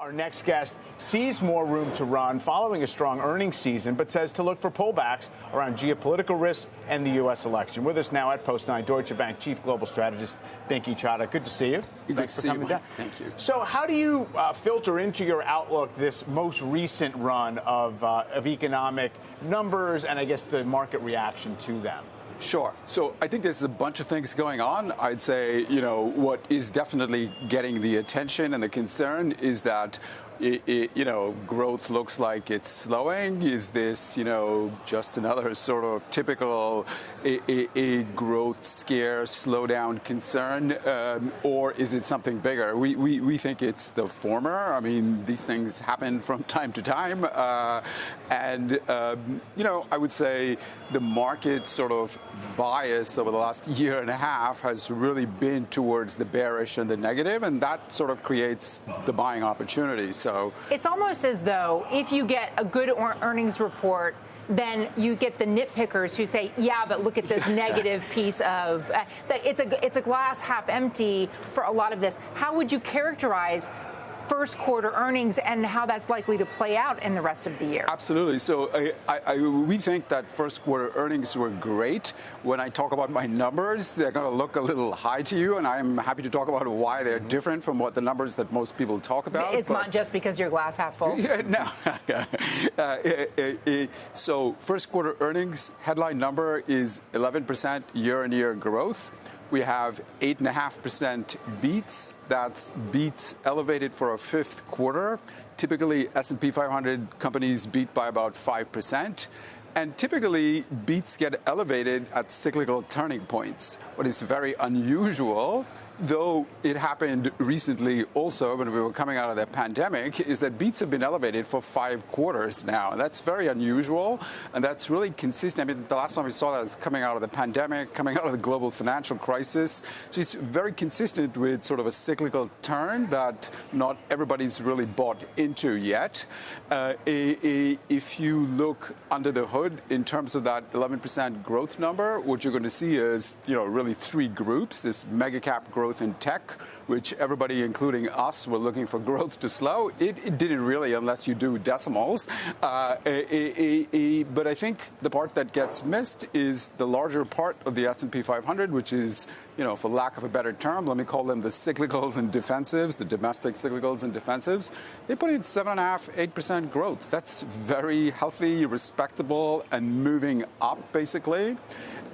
Our next guest sees more room to run following a strong earnings season, but says to look for pullbacks around geopolitical risks and the U.S. election. With us now at Post 9, Deutsche Bank Chief Global Strategist Binky Chadha. Good to see you. Thanks for coming down. Thank you. So how do you filter into your outlook this most recent run of economic numbers and, I guess, the market reaction to them? Sure. So I think there's a bunch of things going on. I'd say, what is definitely getting the attention and the concern is that growth looks like it's slowing. Is this, just another sort of typical a growth scare, slowdown concern, or is it something bigger? We think it's the former. I mean, these things happen from time to time. I would say the market sort of bias over the last year and a half has really been towards the bearish and the negative, and that sort of creates the buying opportunity. So it's almost as though if you get a good earnings report, then you get the nitpickers who say, yeah, but look at this negative piece of it's a glass half empty for a lot of this. How would you characterize first quarter earnings and how that's likely to play out in the rest of the year? Absolutely. So we think that first quarter earnings were great. When I talk about my numbers, they're going to look a little high to you, and I'm happy to talk about why they're different from what the numbers that most people talk about. It's not just because you're glass half full. No. So first quarter earnings headline number is 11% year-on-year growth. We have 8.5% beats. That's beats elevated for a fifth quarter. Typically, S&P 500 companies beat by about 5%. And typically, beats get elevated at cyclical turning points. What is very unusual, though it happened recently also when we were coming out of the pandemic, is that beats have been elevated for 5 quarters now. That's very unusual, and that's really consistent. I mean, the last time we saw that is coming out of the pandemic, coming out of the global financial crisis. So it's very consistent with sort of a cyclical turn that not everybody's really bought into yet. If you look under the hood in terms of that 11% growth number, what you're going to see is, really 3 groups. This mega cap growth in tech, which everybody, including us, were looking for growth to slow. It didn't really, unless you do decimals. But I think the part that gets missed is the larger part of the S&P 500, which is, for lack of a better term, let me call them the cyclicals and defensives, the domestic cyclicals and defensives. They put in 7.5%, 8% growth. That's very healthy, respectable, and moving up, basically.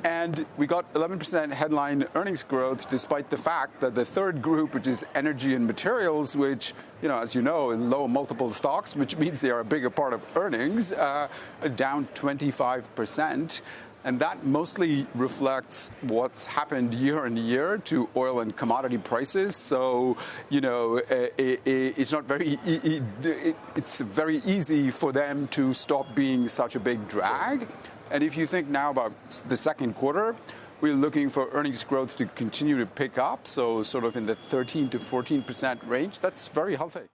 And we got 11% headline earnings growth, despite the fact that the third group, which is energy and materials, which, as you know, in low multiple stocks, which means they are a bigger part of earnings, down 25%. And that mostly reflects what's happened year on year to oil and commodity prices. So, it's not very it's very easy for them to stop being such a big drag. And if you think now about the second quarter, we're looking for earnings growth to continue to pick up. So sort of in the 13 to 14% range. That's very healthy.